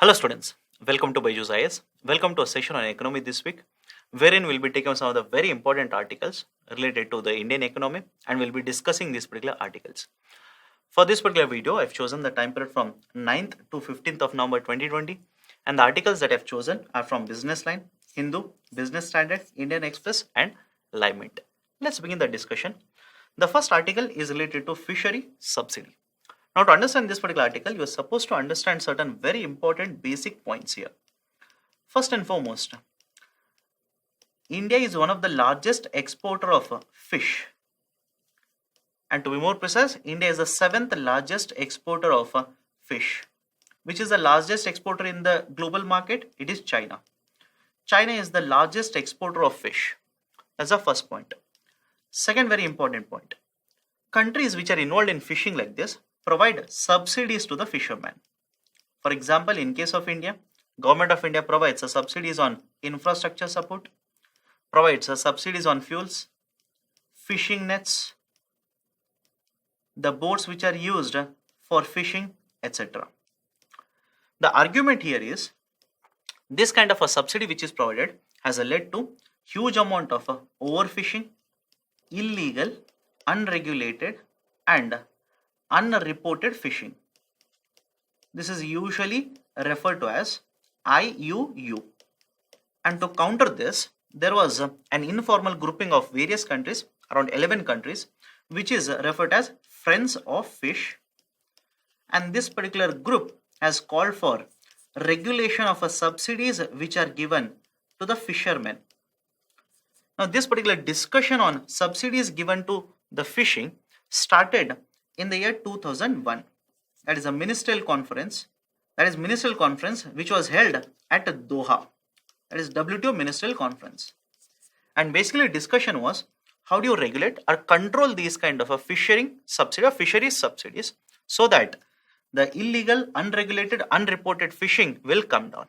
Hello students, welcome to Byju's IS. Welcome to a session on economy this week, wherein we'll be taking some of the very important articles related to the Indian economy and we'll be discussing these particular articles. For this particular video, I've chosen the time period from 9th to 15th of November 2020 and the articles that I've chosen are from Business Line, Hindu, Business Standard, Indian Express and Live Mint. Let's begin the discussion. The first article is related to fishery subsidy. Now, to understand this particular article, you are supposed to understand certain very important basic points here. First and foremost, India is one of the largest exporter of fish. And to be more precise, India is the 7th largest exporter of fish. Which is the largest exporter in the global market? It is China. China is the largest exporter of fish. That's the first point. Second very important point. Countries which are involved in fishing like this provide subsidies to the fishermen. For example, in case of India, Government of India provides subsidies on infrastructure support, provides subsidies on fuels, fishing nets, the boats which are used for fishing, etc. The argument here is this kind of a subsidy which is provided has led to huge amount of overfishing, illegal, unregulated and unreported fishing. This is usually referred to as IUU. And to counter this, there was an informal grouping of various countries, around 11 countries, which is referred as Friends of Fish. And this particular group has called for regulation of subsidies which are given to the fishermen. Now, this particular discussion on subsidies given to the fishing started in the year 2001. That is a ministerial conference. That is ministerial conference which was held at Doha. That is WTO ministerial conference. And basically discussion was how do you regulate or control these kind of a fishing subsidy or fisheries subsidies so that the illegal, unregulated, unreported fishing will come down.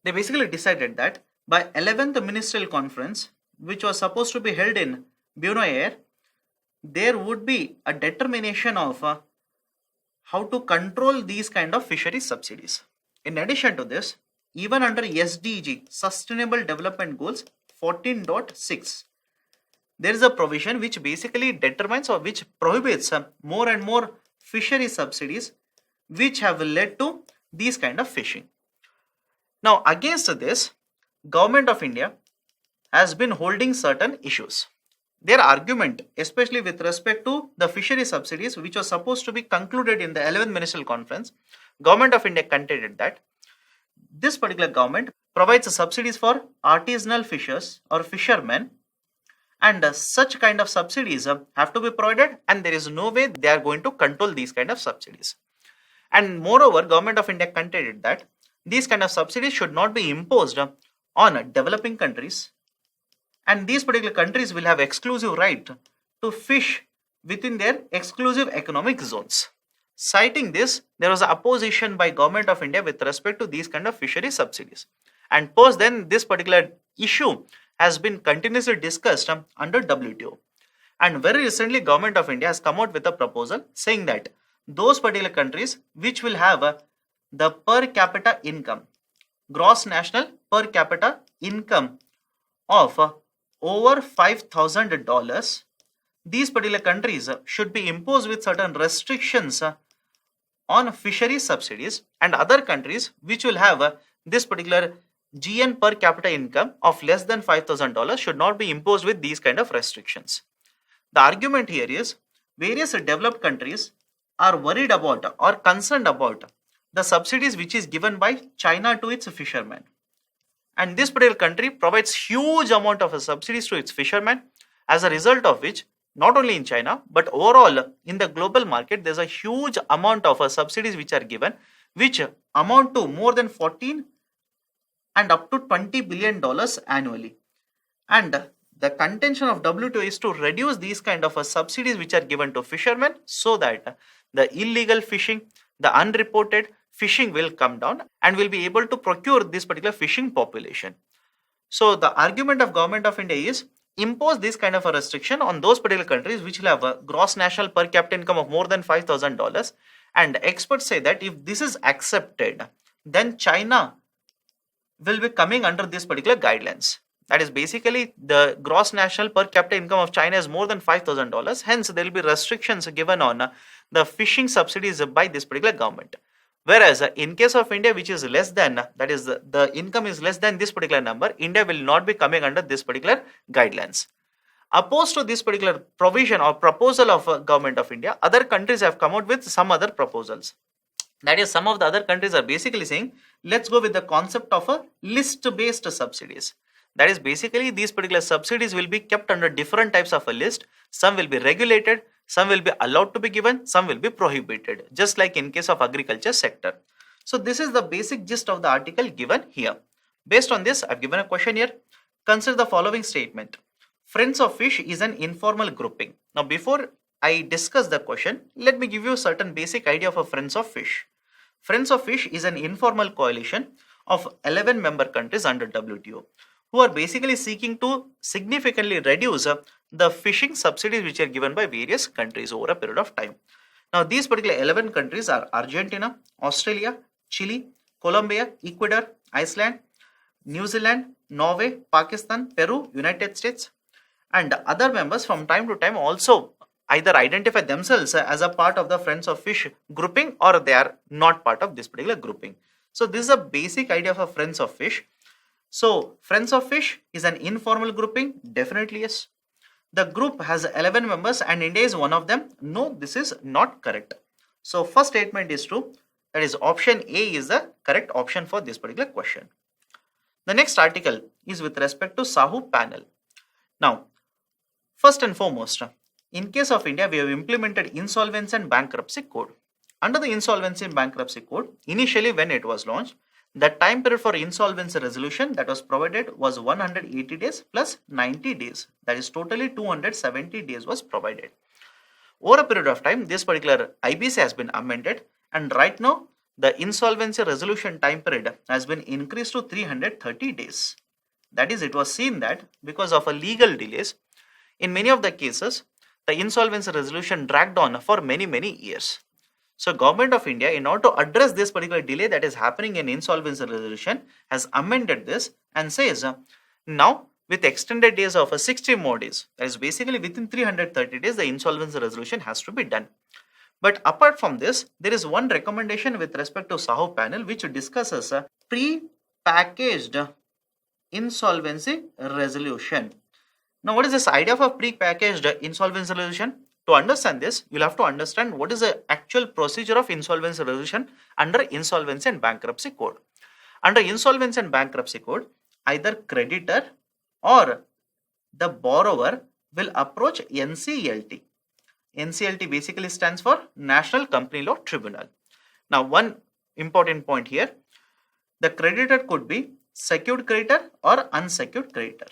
They basically decided that by 11th ministerial conference, which was supposed to be held in Buenos Aires, there would be a determination of how to control these kind of fisheries subsidies. In addition to this, even under SDG, Sustainable Development Goals 14.6, there is a provision which basically determines or which prohibits more and more fishery subsidies which have led to these kind of fishing. Now, against this, Government of India has been holding certain issues. Their argument, especially with respect to the fishery subsidies, which was supposed to be concluded in the 11th Ministerial Conference, Government of India contended that this particular government provides subsidies for artisanal fishers or fishermen, and such kind of subsidies have to be provided, and there is no way they are going to control these kind of subsidies. And moreover, Government of India contended that these kind of subsidies should not be imposed on developing countries, and these particular countries will have exclusive right to fish within their exclusive economic zones. Citing this, there was opposition by Government of India with respect to these kind of fishery subsidies. And post then, this particular issue has been continuously discussed under WTO. And very recently, Government of India has come out with a proposal saying that those particular countries which will have the per capita income, gross national per capita income of over $5,000, these particular countries should be imposed with certain restrictions on fishery subsidies, and other countries which will have this particular GN per capita income of less than $5,000 should not be imposed with these kind of restrictions. The argument here is various developed countries are worried about or concerned about the subsidies which is given by China to its fishermen. And this particular country provides huge amount of subsidies to its fishermen, as a result of which not only in China but overall in the global market there's a huge amount of subsidies which are given, which amount to more than 14 and up to $20 billion annually. And the contention of WTO is to reduce these kind of subsidies which are given to fishermen so that the illegal fishing, the unreported fishing will come down and will be able to procure this particular fishing population. So the argument of Government of India is impose this kind of a restriction on those particular countries which will have a gross national per capita income of more than $5,000, and experts say that if this is accepted, then China will be coming under this particular guidelines. That is basically the gross national per capita income of China is more than $5,000. Hence, there will be restrictions given on the fishing subsidies by this particular government. Whereas in case of India, which is less than, that is the income is less than this particular number, India will not be coming under this particular guidelines. Opposed to this particular provision or proposal of government of India, other countries have come out with some other proposals. That is, some of the other countries are basically saying, let's go with the concept of a list-based subsidies. That is basically these particular subsidies will be kept under different types of a list. Some will be regulated, some will be allowed to be given, some will be prohibited, just like in case of agriculture sector. So this is the basic gist of the article given here. Based on this, I've given a question here. Consider the following statement. Friends of Fish is an informal grouping. Now, before I discuss the question, let me give you a certain basic idea of a Friends of Fish. Friends of Fish is an informal coalition of 11 member countries under WTO who are basically seeking to significantly reduce the fishing subsidies which are given by various countries over a period of time. Now, these particular 11 countries are Argentina, Australia, Chile, Colombia, Ecuador, Iceland, New Zealand, Norway, Pakistan, Peru, United States, and other members from time to time also either identify themselves as a part of the Friends of Fish grouping or they are not part of this particular grouping. So this is a basic idea of a Friends of Fish. So Friends of Fish is an informal grouping? Definitely yes. The group has 11 members and India is one of them? No, this is not correct. So first statement is true. That is option A is the correct option for this particular question. The next article is with respect to Sahu panel. Now, first and foremost, in case of India, we have implemented Insolvency and Bankruptcy Code. Under the Insolvency and Bankruptcy Code, initially when it was launched, the time period for insolvency resolution that was provided was 180 days plus 90 days. That is totally 270 days was provided. Over a period of time, this particular IBC has been amended and right now, the insolvency resolution time period has been increased to 330 days. That is, it was seen that because of a legal delays, in many of the cases, the insolvency resolution dragged on for many years. So Government of India, in order to address this particular delay that is happening in insolvency resolution, has amended this and says, now with extended days of 60 more days, that is basically within 330 days, the insolvency resolution has to be done. But apart from this, there is one recommendation with respect to Sahu panel which discusses a pre-packaged insolvency resolution. Now, what is this idea of a pre-packaged insolvency resolution? To understand this, you'll have to understand what is the actual procedure of insolvency resolution under Insolvency and Bankruptcy Code. Under Insolvency and Bankruptcy Code, either creditor or the borrower will approach NCLT. NCLT basically stands for National Company Law Tribunal. Now, one important point here, the creditor could be secured creditor or unsecured creditor.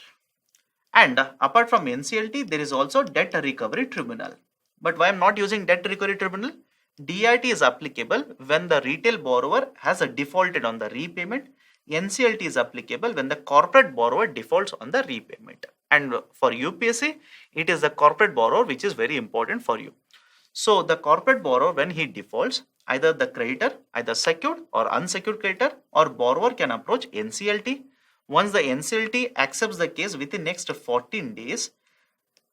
And apart from NCLT, there is also Debt Recovery Tribunal. But why I am not using Debt Recovery Tribunal? DRT is applicable when the retail borrower has defaulted on the repayment. NCLT is applicable when the corporate borrower defaults on the repayment. And for UPSC, it is the corporate borrower which is very important for you. So the corporate borrower, when he defaults, either the creditor, either secured or unsecured creditor or borrower can approach NCLT. Once the NCLT accepts the case within next 14 days,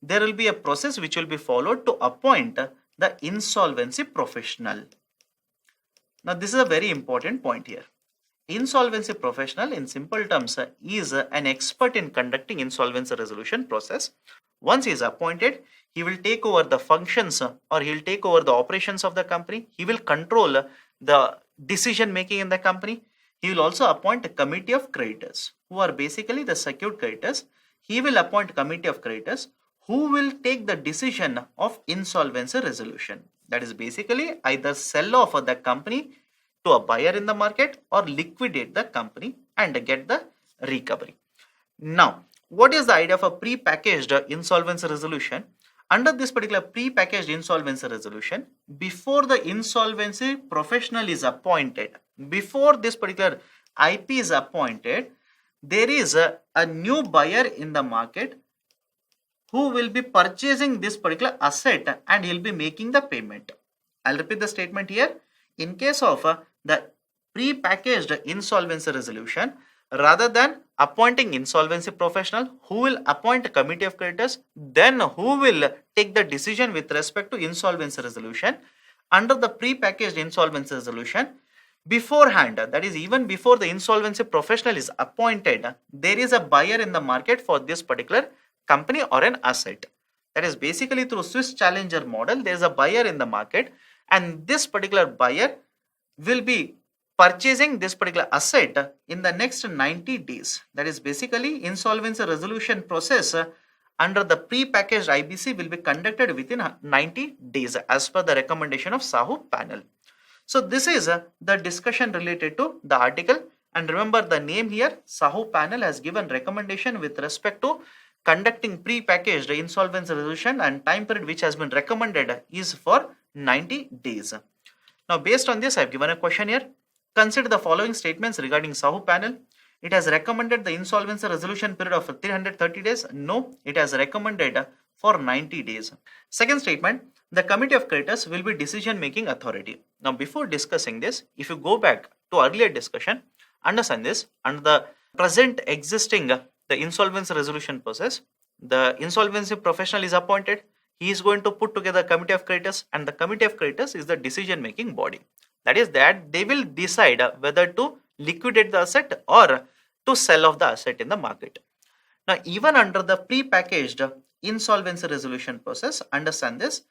there will be a process which will be followed to appoint the insolvency professional. Now, this is a very important point here. Insolvency professional in simple terms is an expert in conducting insolvency resolution process. Once he is appointed, he will take over the functions or he will take over the operations of the company. He will control the decision making in the company. He will also appoint a committee of creditors who are basically the secured creditors. He will appoint a committee of creditors who will take the decision of insolvency resolution. That is basically either sell off the company to a buyer in the market or liquidate the company and get the recovery. Now, what is the idea of a pre-packaged insolvency resolution? Under this particular pre-packaged insolvency resolution, before the insolvency professional is appointed, before this particular IP is appointed, there is a new buyer in the market who will be purchasing this particular asset and he'll be making the payment. I'll repeat the statement here. In case of the pre-packaged insolvency resolution rather than appointing insolvency professional who will appoint a committee of creditors, then who will take the decision with respect to insolvency resolution. Under the pre-packaged insolvency resolution, beforehand, that is even before the insolvency professional is appointed, there is a buyer in the market for this particular company or an asset. That is basically through Swiss Challenger model, there is a buyer in the market, and this particular buyer will be purchasing this particular asset in the next 90 days. That is basically insolvency resolution process under the pre-packaged IBC will be conducted within 90 days as per the recommendation of Sahu panel. So this is the discussion related to the article, and remember the name here, Sahu panel has given recommendation with respect to conducting pre-packaged insolvency resolution, and time period which has been recommended is for 90 days. Now based on this I have given a question here. Consider the following statements regarding Sahu panel. It has recommended the insolvency resolution period of 330 days. No, it has recommended for 90 days. Second statement, the committee of creditors will be decision making authority. Now before discussing this, if you go back to earlier discussion, understand this, under the present existing the insolvency resolution process, the insolvency professional is appointed. He is going to put together a committee of creditors, and the committee of creditors is the decision making body. That is that they will decide whether to liquidate the asset or to sell off the asset in the market. Now even under the pre-packaged insolvency resolution process, understand this,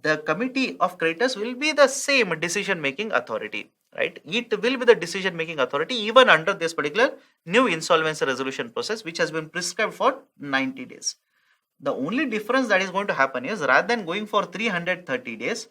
the committee of creditors will be the same decision making authority, right? It will be the decision making authority even under this particular new insolvency resolution process which has been prescribed for 90 days. The only difference that is going to happen is rather than going for 330 days,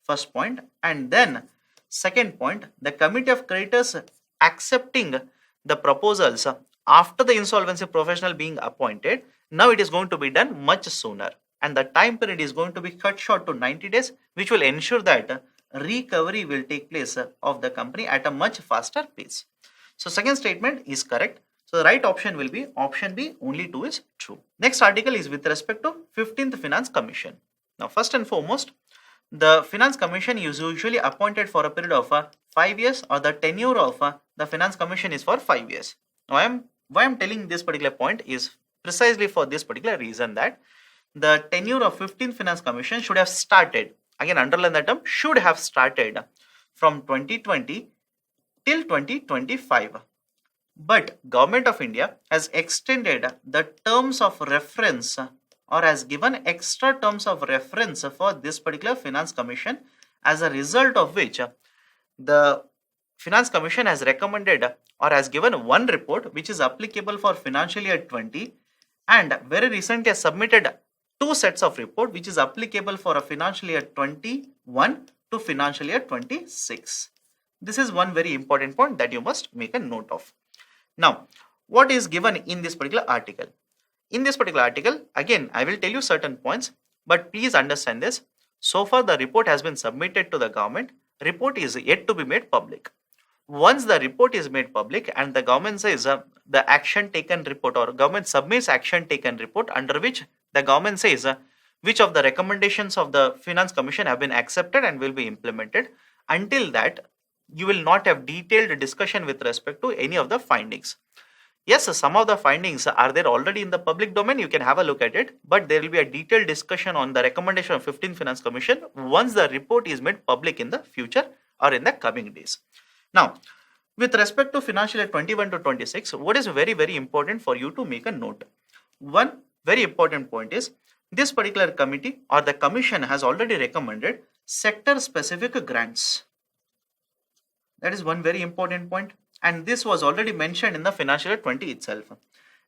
first point, and then second point, the committee of creditors accepting the proposals after the insolvency professional being appointed, now it is going to be done much sooner, and the time period is going to be cut short to 90 days, which will ensure that recovery will take place of the company at a much faster pace. So second statement is correct. So the right option will be option B, only 2 is true. Next article is with respect to 15th Finance Commission. Now first and foremost, the Finance Commission is usually appointed for a period of 5 years, or the tenure of the Finance Commission is for 5 years. Now why I'm telling this particular point is precisely for this particular reason, that the tenure of 15th Finance Commission should have started, again underline that term, should have started from 2020 till 2025. But Government of India has extended the terms of reference, or has given extra terms of reference for this particular Finance Commission, as a result of which the Finance Commission has recommended or has given one report which is applicable for financial year 20, and very recently has submitted 2 sets of report which is applicable for a financial year 21 to financial year 26. This is one very important point that you must make a note of. Now, what is given in this particular article? In this particular article, again, I will tell you certain points, but please understand this. So far, the report has been submitted to the government. Report is yet to be made public. Once the report is made public and the government says the action taken report, or government submits action taken report, under which the government says which of the recommendations of the Finance Commission have been accepted and will be implemented. Until that, you will not have detailed discussion with respect to any of the findings. Yes, some of the findings are there already in the public domain, you can have a look at it, but there will be a detailed discussion on the recommendation of 15th Finance Commission once the report is made public in the future or in the coming days. Now, with respect to financial year 21 to 26, what is very, very important for you to make a note? One very important point is, this particular committee or the commission has already recommended sector specific grants. That is one very important point, and this was already mentioned in the financial year 20 itself.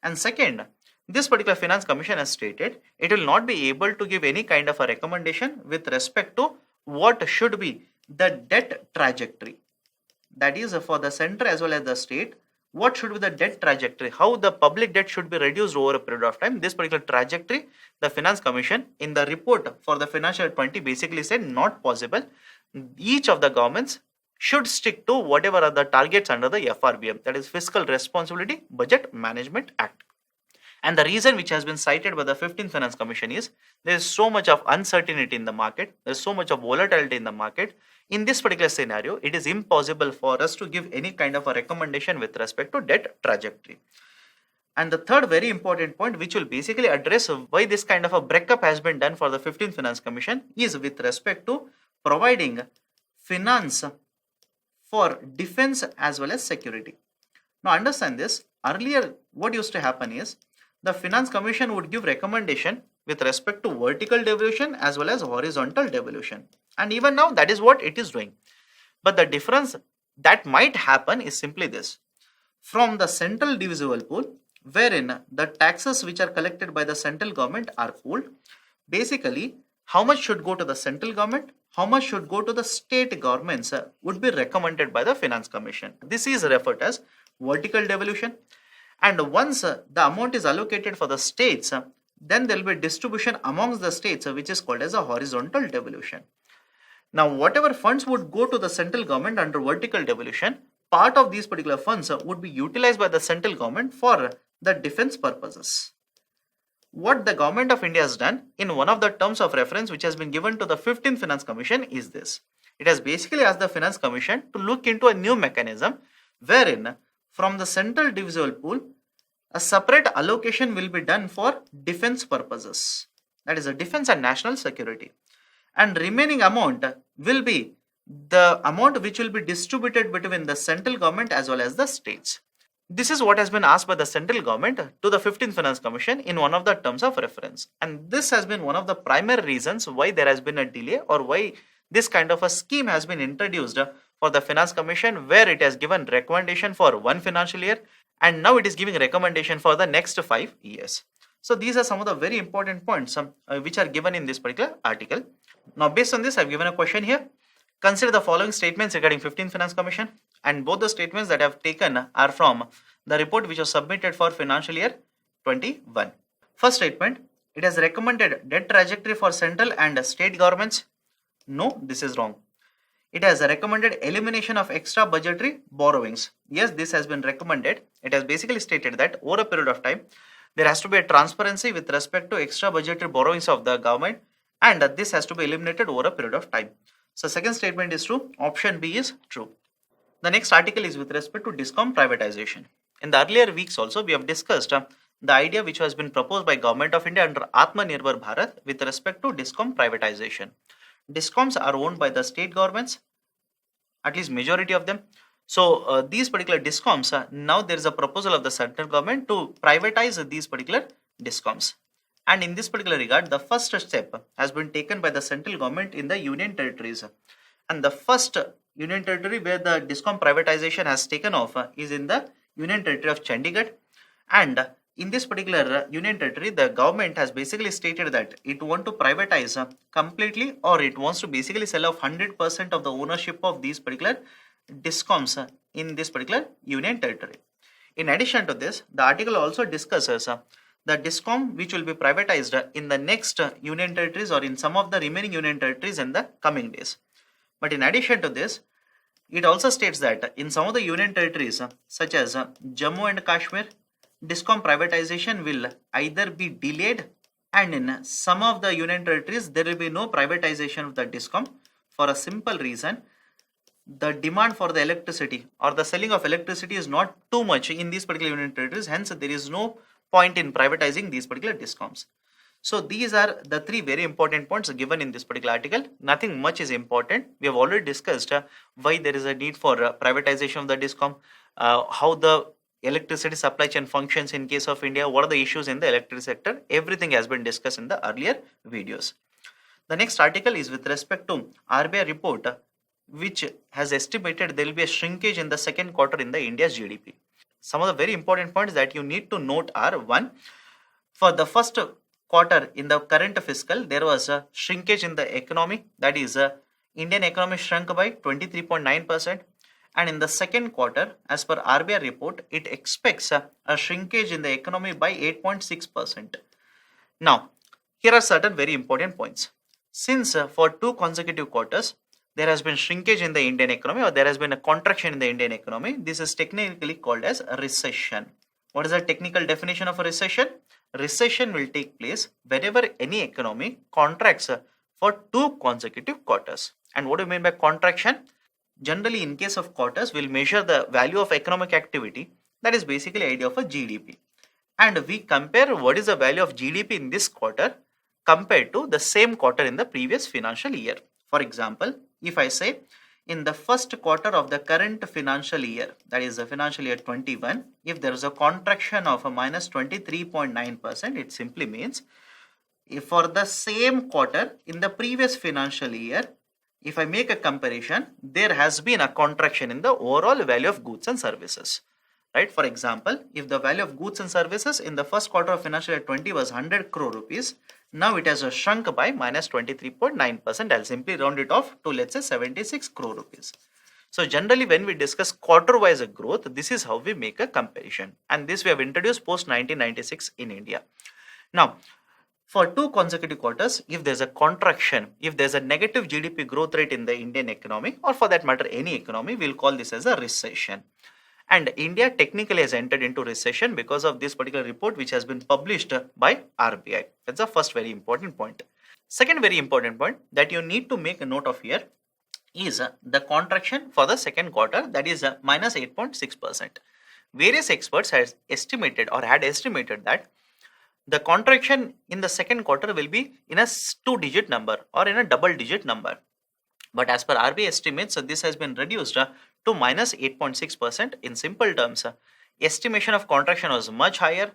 And second, this particular Finance Commission has stated it will not be able to give any kind of a recommendation with respect to what should be the debt trajectory. That is for the center as well as the state, what should be the debt trajectory, how the public debt should be reduced over a period of time. This particular trajectory, the Finance Commission in the report for the financial year 20 basically said not possible. Each of the governments should stick to whatever are the targets under the FRBM, that is Fiscal Responsibility Budget Management Act. And the reason which has been cited by the 15th Finance Commission is there is so much of uncertainty in the market, there is so much of volatility in the market. In this particular scenario, it is impossible for us to give any kind of a recommendation with respect to debt trajectory. And the third very important point, which will basically address why this kind of a breakup has been done for the 15th Finance Commission, is with respect to providing finance for defense as well as security. Now understand this. Earlier, what used to happen is the Finance Commission would give recommendation with respect to vertical devolution as well as horizontal devolution. And even now, that is what it is doing. But the difference that might happen is simply this. From the central divisible pool, wherein the taxes which are collected by the central government are pooled, basically, how much should go to the central government, how much should go to the state governments would be recommended by the Finance Commission. This is referred as vertical devolution. And once the amount is allocated for the states, then there will be distribution amongst the states, which is called as a horizontal devolution. Now, whatever funds would go to the central government under vertical devolution, part of these particular funds would be utilized by the central government for the defense purposes. What the government of India has done in one of the terms of reference which has been given to the 15th Finance Commission is this. It has basically asked the Finance Commission to look into a new mechanism wherein from the central divisible pool, a separate allocation will be done for defense purposes. That is a defense and national security. And remaining amount will be the amount which will be distributed between the central government as well as the states. This is what has been asked by the central government to the 15th Finance Commission in one of the terms of reference. And this has been one of the primary reasons why there has been a delay or why this kind of a scheme has been introduced for the Finance Commission, where it has given recommendation for one financial year and now it is giving recommendation for the next 5 years. So these are some of the very important points which are given in this particular article. Now based on this, I have given a question here. Consider the following statements regarding 15th Finance Commission, and both the statements that I have taken are from the report which was submitted for financial year 21. First statement, it has recommended debt trajectory for central and state governments. No, this is wrong. It has recommended elimination of extra budgetary borrowings. Yes, this has been recommended. It has basically stated that over a period of time, there has to be a transparency with respect to extra budgetary borrowings of the government, and this has to be eliminated over a period of time. So second statement is true. Option B is true. The next article is with respect to DISCOM privatization. In the earlier weeks also, we have discussed the idea which has been proposed by Government of India under Atmanirbhar Bharat with respect to DISCOM privatization. DISCOMs are owned by the state governments, at least majority of them. So these particular DISCOMs, now there is a proposal of the central government to privatize these particular DISCOMs. And in this particular regard, the first step has been taken by the central government in the union territories. And the first union territory where the DISCOM privatization has taken off is in the union territory of Chandigarh. And in this particular union territory, the government has basically stated that it wants to privatize completely, or it wants to basically sell off 100% of the ownership of these particular DISCOMs in this particular union territory. In addition to this, the article also discusses the DISCOM which will be privatized in the next union territories or in some of the remaining union territories in the coming days. But in addition to this, it also states that in some of the union territories such as Jammu and Kashmir, DISCOM privatization will either be delayed, and in some of the union territories there will be no privatization of the DISCOM for a simple reason. The demand for the electricity or the selling of electricity is not too much in these particular union territories, hence there is no point in privatizing these particular DISCOMs. So these are the three very important points given in this particular article. Nothing much is important. We have already discussed why there is a need for privatization of the DISCOM, how the electricity supply chain functions in case of India, what are the issues in the electricity sector. Everything has been discussed in the earlier videos. The next article is with respect to RBI report which has estimated there will be a shrinkage in the second quarter in the India's GDP. Some of the very important points that you need to note are: one, for the first quarter in the current fiscal, there was a shrinkage in the economy. That is, Indian economy shrunk by 23.9%. And in the second quarter, as per RBI report, it expects a shrinkage in the economy by 8.6%. Now, here are certain very important points. Since for 2 consecutive quarters, there has been shrinkage in the Indian economy, or there has been a contraction in the Indian economy, this is technically called as a recession. What is the technical definition of a recession? Recession will take place whenever any economy contracts for 2 consecutive quarters. And what do you mean by contraction? Generally, in case of quarters, we'll measure the value of economic activity. That is basically idea of a GDP. And we compare what is the value of GDP in this quarter compared to the same quarter in the previous financial year. For example, if I say in the first quarter of the current financial year, that is the financial year 21, if there is a contraction of a minus 23.9%, it simply means if for the same quarter in the previous financial year, if I make a comparison, there has been a contraction in the overall value of goods and services. Right? For example, if the value of goods and services in the first quarter of financial year 20 was 100 crore rupees, now it has shrunk by minus 23.9%. I'll simply round it off to, let's say, 76 crore rupees. So generally, when we discuss quarter-wise growth, this is how we make a comparison. And this we have introduced post 1996 in India. Now, for 2 consecutive quarters, if there's a contraction, if there's a negative GDP growth rate in the Indian economy, or for that matter any economy, we'll call this as a recession. And India technically has entered into recession because of this particular report which has been published by RBI. That's the first very important point. Second very important point that you need to make a note of here is the contraction for the second quarter, that is minus 8.6%. Various experts had estimated that the contraction in the second quarter will be in a 2-digit number or in a double-digit number. But as per RBI estimates, this has been reduced to minus 8.6%. In simple terms, estimation of contraction was much higher,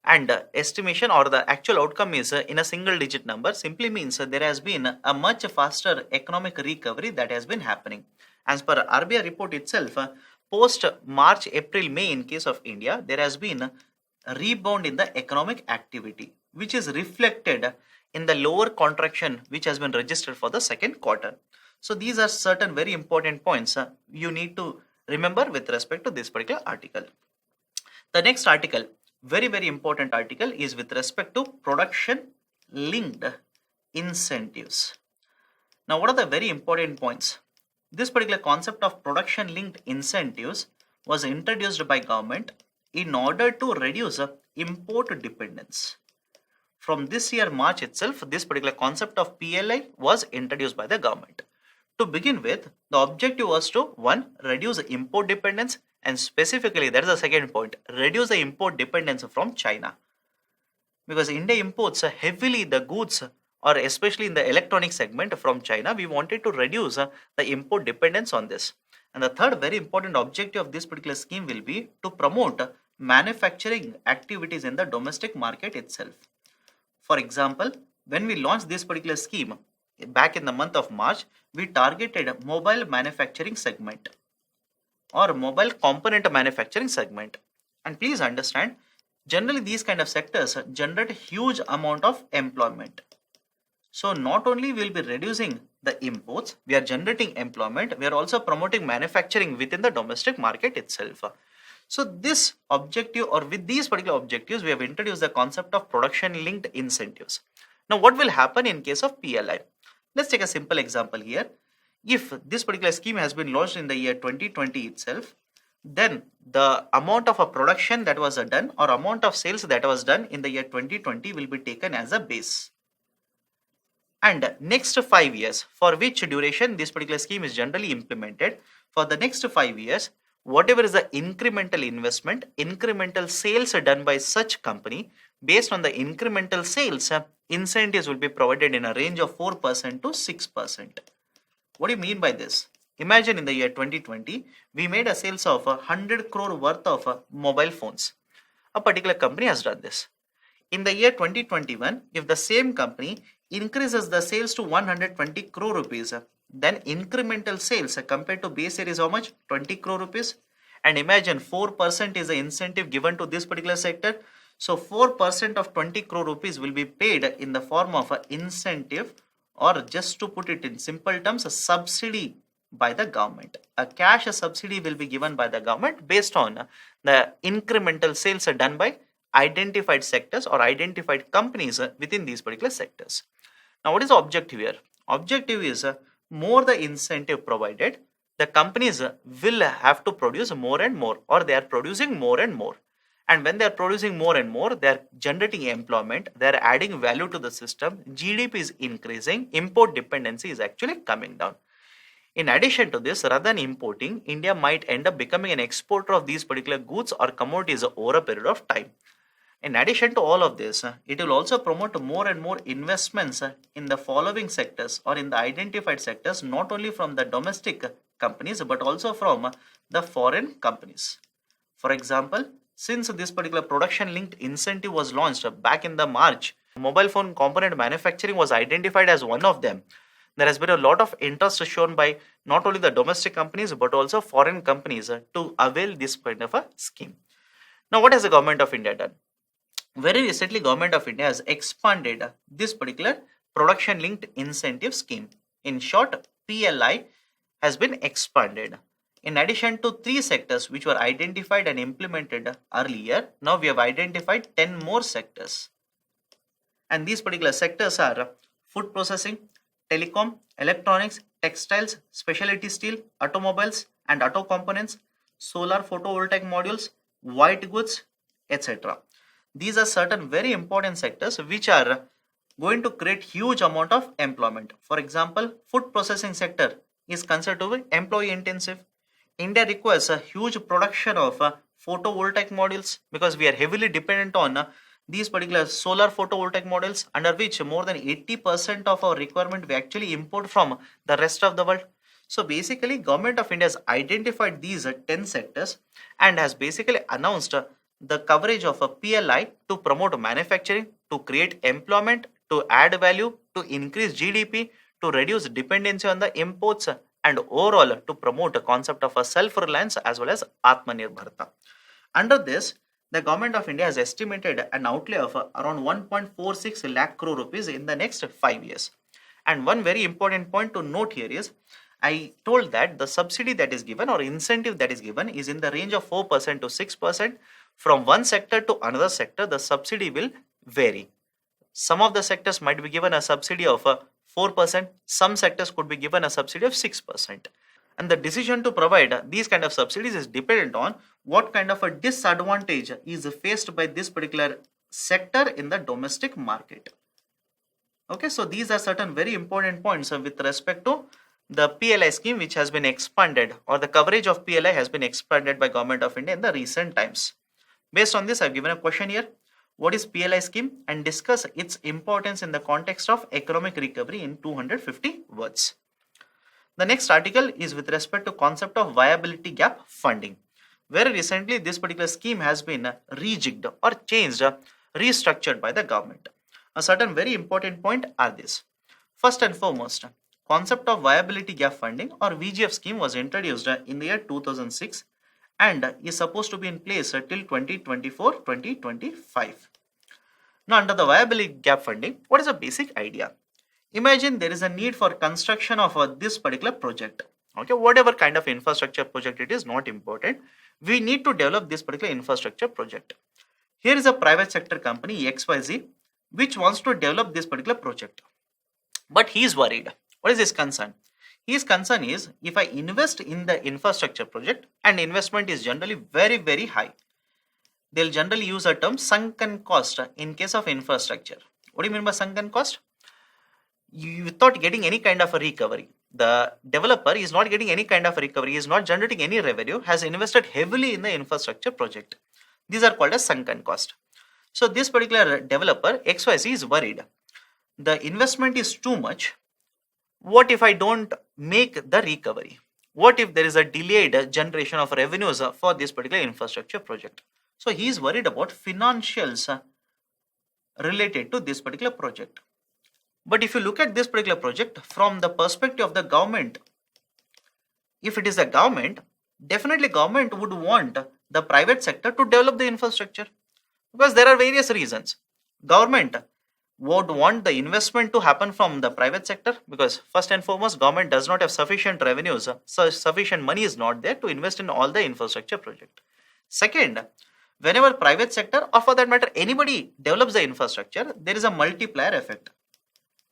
and estimation or the actual outcome is in a single-digit number. Simply means there has been a much faster economic recovery that has been happening. As per RBI report itself, post March, April, May in case of India, there has been a rebound in the economic activity, which is reflected in the lower contraction which has been registered for the second quarter. So these are certain very important points you need to remember with respect to this particular article. The next article, very important article, is with respect to production linked incentives. Now, what are the very important points? This particular concept of production linked incentives was introduced by government in order to reduce import dependence. From this year March itself, this particular concept of PLI was introduced by the government. To begin with, the objective was to 1. Reduce import dependence, and specifically, that is the second point, reduce the import dependence from China. Because India imports heavily the goods, or especially in the electronic segment from China, we wanted to reduce the import dependence on this. And the third very important objective of this particular scheme will be to promote manufacturing activities in the domestic market itself. For example, when we launched this particular scheme, back in the month of March, we targeted mobile manufacturing segment or mobile component manufacturing segment. And please understand, generally these kind of sectors generate huge amount of employment. So not only will be reducing the imports, we are generating employment, we are also promoting manufacturing within the domestic market itself. So this objective, or with these particular objectives, we have introduced the concept of production linked incentives. Now what will happen in case of PLI? Let's take a simple example here. If this particular scheme has been launched in the year 2020 itself, then the amount of a production that was done or amount of sales that was done in the year 2020 will be taken as a base. And next 5 years, for which duration this particular scheme is generally implemented, for the next 5 years, whatever is the incremental investment, incremental sales done by such company, based on the incremental sales, incentives will be provided in a range of 4% to 6%. What do you mean by this? Imagine in the year 2020, we made a sales of 100 crore worth of mobile phones. A particular company has done this. In the year 2021, if the same company increases the sales to 120 crore rupees, then incremental sales compared to base year is how much? 20 crore rupees. And imagine 4% is the incentive given to this particular sector. So 4% of 20 crore rupees will be paid in the form of an incentive, or just to put it in simple terms, a subsidy by the government. A cash subsidy will be given by the government based on the incremental sales done by identified sectors or identified companies within these particular sectors. Now what is the objective here? Objective is more the incentive provided, the companies will have to produce more and more, or they are producing more and more. And when they are producing more and more, they are generating employment, they are adding value to the system, GDP is increasing, import dependency is actually coming down. In addition to this, rather than importing, India might end up becoming an exporter of these particular goods or commodities over a period of time. In addition to all of this, it will also promote more and more investments in the following sectors or in the identified sectors, not only from the domestic companies but also from the foreign companies. For example, since this particular production linked incentive was launched back in the March, mobile phone component manufacturing was identified as one of them. There has been a lot of interest shown by not only the domestic companies but also foreign companies to avail this kind of a scheme. Now, what has the government of India done? Very recently, government of India has expanded this particular production linked incentive scheme. In short, PLI has been expanded. In addition to 3 sectors which were identified and implemented earlier, now we have identified 10 more sectors. And these particular sectors are food processing, telecom, electronics, textiles, specialty steel, automobiles and auto components, solar photovoltaic modules, white goods, etc. These are certain very important sectors which are going to create huge amount of employment. For example, food processing sector is considered to be employee intensive. India requires a huge production of photovoltaic modules because we are heavily dependent on these particular solar photovoltaic modules, under which more than 80% of our requirement we actually import from the rest of the world. So basically, government of India has identified these 10 sectors and has basically announced the coverage of a PLI to promote manufacturing, to create employment, to add value, to increase GDP, to reduce dependency on the imports, and overall to promote a concept of a self-reliance as well as Atmanirbharta. Under this, the government of India has estimated an outlay of around 1.46 lakh crore rupees in the next 5 years. And one very important point to note here is, I told that the subsidy that is given or incentive that is given is in the range of 4% to 6%. From one sector to another sector, the subsidy will vary. Some of the sectors might be given a subsidy of 4%, some sectors could be given a subsidy of 6%. And the decision to provide these kind of subsidies is dependent on what kind of a disadvantage is faced by this particular sector in the domestic market. Okay, so these are certain very important points with respect to the PLI scheme which has been expanded, or the coverage of PLI has been expanded by Government of India in the recent times. Based on this, I have given a question here. What is PLI scheme? And discuss its importance in the context of economic recovery in 250 words. The next article is with respect to concept of viability gap funding. Very recently, this particular scheme has been rejigged or changed, restructured by the government. A certain very important point are this. First and foremost, concept of viability gap funding or VGF scheme was introduced in the year 2006 and is supposed to be in place till 2024-2025. Now, under the viability gap funding, what is the basic idea? Imagine there is a need for construction of this particular project. Okay, whatever kind of infrastructure project it is, not important. We need to develop this particular infrastructure project. Here is a private sector company XYZ which wants to develop this particular project. But he is worried. What is his concern? His concern is, if I invest in the infrastructure project, and investment is generally very high, they'll generally use a term sunken cost in case of infrastructure. What do you mean by sunken cost? Without getting any kind of a recovery. The developer is not getting any kind of a recovery, is not generating any revenue, has invested heavily in the infrastructure project. These are called as sunken cost. So this particular developer XYZ is worried. The investment is too much. What if I don't make the recovery? What if there is a delayed generation of revenues for this particular infrastructure project? So he is worried about financials related to this particular project. But if you look at this particular project from the perspective of the government, if it is the government, definitely government would want the private sector to develop the infrastructure, because there are various reasons. Government would want the investment to happen from the private sector because first and foremost, government does not have sufficient revenues, so sufficient money is not there to invest in all the infrastructure project. Second, whenever private sector or for that matter anybody develops the infrastructure, there is a multiplier effect.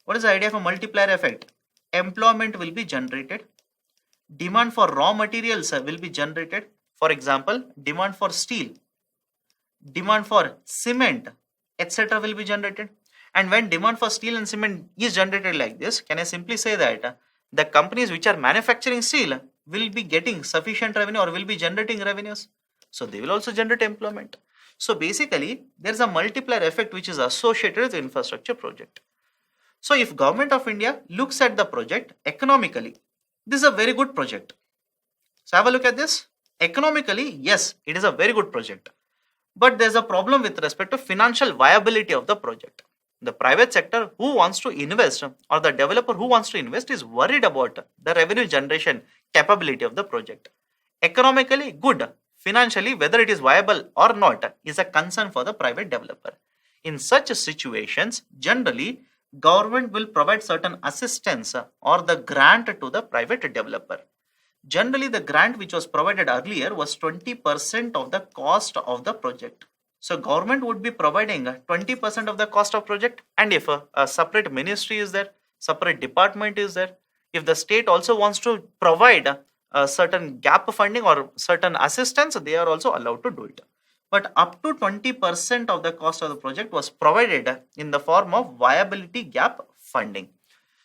What is the idea of a multiplier effect? Employment will be generated. Demand for raw materials will be generated. For example, demand for steel, demand for cement, etc. will be generated. And when demand for steel and cement is generated like this, can I simply say that the companies which are manufacturing steel will be getting sufficient revenue or will be generating revenues. So they will also generate employment. So basically, there is a multiplier effect which is associated with the infrastructure project. So if Government of India looks at the project economically, this is a very good project. So have a look at this. Economically, yes, it is a very good project. But there's a problem with respect to financial viability of the project. The private sector who wants to invest or the developer who wants to invest is worried about the revenue generation capability of the project. Economically good, financially whether it is viable or not is a concern for the private developer. In such situations, generally government will provide certain assistance or the grant to the private developer. Generally, the grant which was provided earlier was 20% of the cost of the project. So government would be providing 20% of the cost of project, and if a separate ministry is there, separate department is there, if the state also wants to provide a certain gap funding or certain assistance, they are also allowed to do it. But up to 20% of the cost of the project was provided in the form of viability gap funding.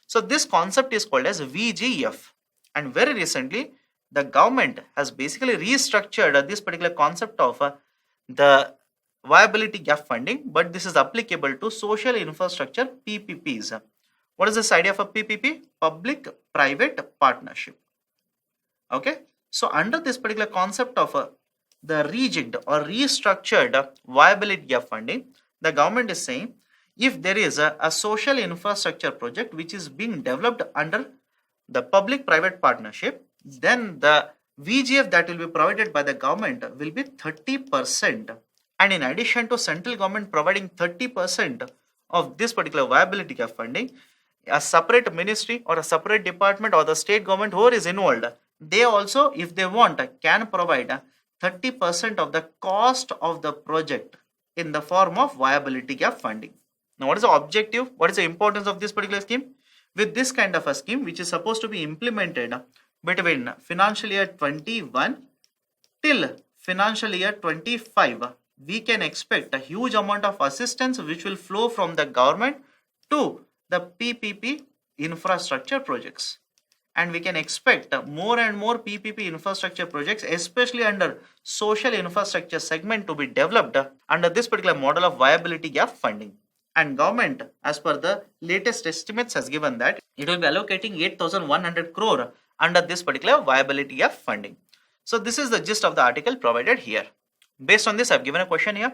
So this concept is called as VGF. And very recently, the government has basically restructured this particular concept of the viability gap funding, but this is applicable to social infrastructure PPPs. What is this idea of a PPP? Public-private partnership. Okay, so under this particular concept of the rejigged or restructured viability gap funding, the government is saying if there is a social infrastructure project which is being developed under the public-private partnership, then the VGF that will be provided by the government will be 30%. And in addition to central government providing 30% of this particular viability gap funding, a separate ministry or a separate department or the state government whoever is involved, they also, if they want, can provide 30% of the cost of the project in the form of viability gap funding. Now, what is the objective? What is the importance of this particular scheme? With this kind of a scheme, which is supposed to be implemented between financial year 21 till financial year 25, we can expect a huge amount of assistance which will flow from the government to the PPP infrastructure projects. And we can expect more and more PPP infrastructure projects, especially under social infrastructure segment, to be developed under this particular model of viability gap funding. And government, as per the latest estimates, has given that it will be allocating 8,100 crore under this particular viability gap funding. So this is the gist of the article provided here. Based on this, I have given a question here.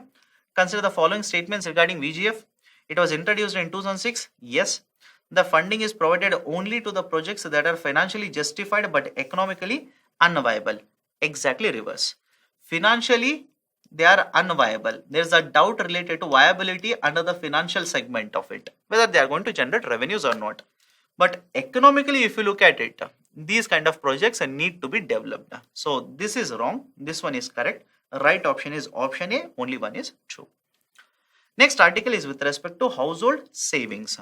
Consider the following statements regarding VGF. It was introduced in 2006. Yes. The funding is provided only to the projects that are financially justified but economically unviable. Exactly reverse. Financially, they are unviable. There is a doubt related to viability under the financial segment of it, whether they are going to generate revenues or not. But economically, if you look at it, these kind of projects need to be developed. So this is wrong. This one is correct. Right option is option A. Only one is true. Next article is with respect to household savings.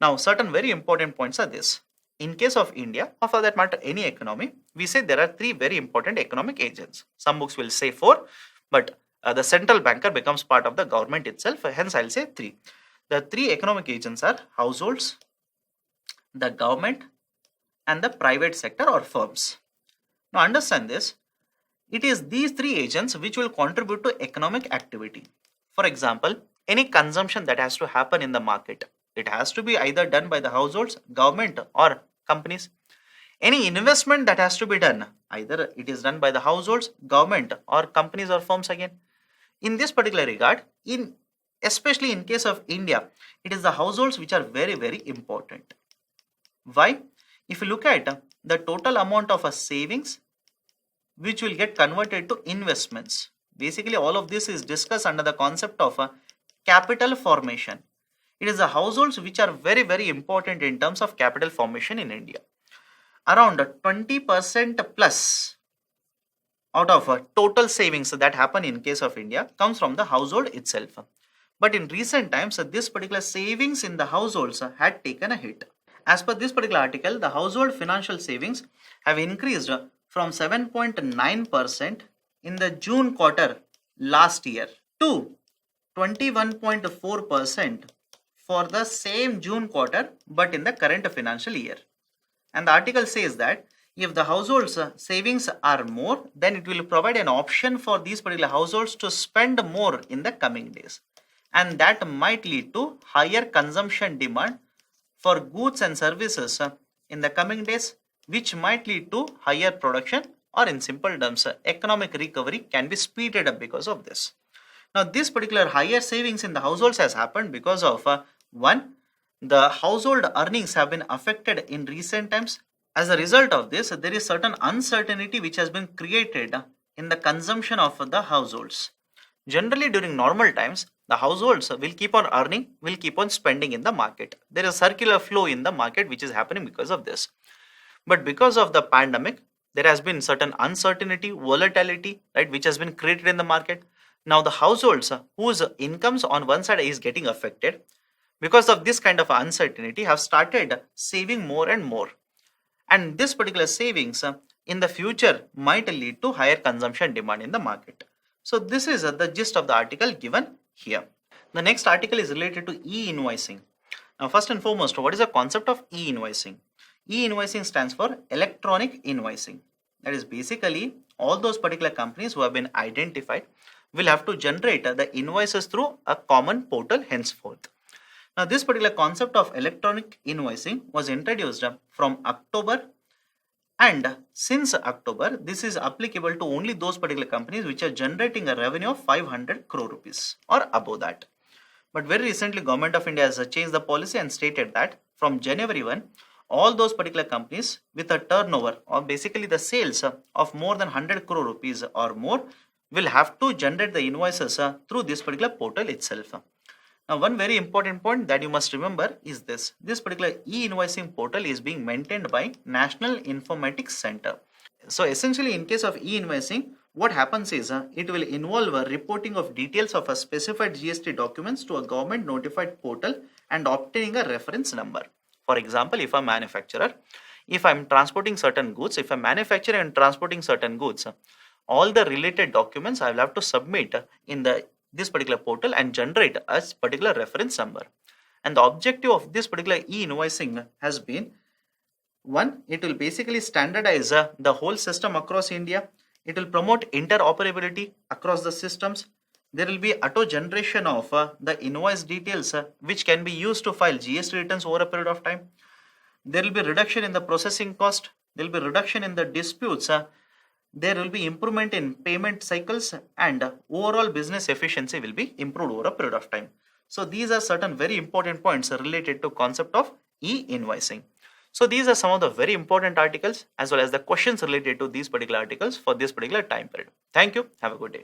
Now, certain very important points are this. In case of India, or for that matter any economy, we say there are three very important economic agents. Some books will say four, but the central banker becomes part of the government itself. Hence, I'll say three. The three economic agents are households, the government, and the private sector or firms. Now, understand this. It is these three agents which will contribute to economic activity. For example, any consumption that has to happen in the market, it has to be either done by the households, government, or companies. Any investment that has to be done, either it is done by the households, government, or companies or firms again. In this particular regard, especially in case of India, it is the households which are very, very important. Why? If you look at the total amount of a savings which will get converted to investments, basically all of this is discussed under the concept of a capital formation. It is the households which are very, very important in terms of capital formation in India. Around 20% plus out of total savings that happen in case of India comes from the household itself. But in recent times, this particular savings in the households had taken a hit. As per this particular article, the household financial savings have increased from 7.9% in the June quarter last year to 21.4% for the same June quarter but in the current financial year. And the article says that if the households savings are more, then it will provide an option for these particular households to spend more in the coming days, and that might lead to higher consumption demand for goods and services in the coming days, which might lead to higher production, or in simple terms, economic recovery can be speeded up because of this. Now, this particular higher savings in the households has happened because of one, the household earnings have been affected in recent times. As a result of this, there is certain uncertainty which has been created in the consumption of the households. Generally, during normal times, the households will keep on earning, will keep on spending in the market. There is a circular flow in the market which is happening because of this. But because of the pandemic, there has been certain uncertainty, volatility, right, which has been created in the market. Now, the households whose incomes on one side is getting affected because of this kind of uncertainty have started saving more and more. And this particular savings in the future might lead to higher consumption demand in the market. So this is the gist of the article given here. The next article is related to e-invoicing. Now, first and foremost, what is the concept of e-invoicing? E-invoicing stands for electronic invoicing. That is basically all those particular companies who have been identified will have to generate the invoices through a common portal henceforth. Now, this particular concept of electronic invoicing was introduced from October, and since October, this is applicable to only those particular companies which are generating a revenue of 500 crore rupees or above that. But very recently, Government of India has changed the policy and stated that from January 1, all those particular companies with a turnover or basically the sales of more than 100 crore rupees or more will have to generate the invoices through this particular portal itself. Now, one very important point that you must remember is this. This particular e-invoicing portal is being maintained by National Informatics Center. So essentially, in case of e-invoicing, what happens is it will involve a reporting of details of a specified GST documents to a government notified portal and obtaining a reference number. For example, if a manufacturer, if I'm transporting certain goods, if a manufacturer and transporting certain goods, all the related documents I will have to submit in this particular portal and generate a particular reference number. And the objective of this particular e-invoicing has been, one, it will basically standardize the whole system across India. It will promote interoperability across the systems. There will be auto generation of the invoice details which can be used to file GST returns over a period of time. There will be reduction in the processing cost. There will be reduction in the disputes. There will be improvement in payment cycles, and overall business efficiency will be improved over a period of time. So these are certain very important points related to concept of e-invoicing. So these are some of the very important articles as well as the questions related to these particular articles for this particular time period. Thank you. Have a good day.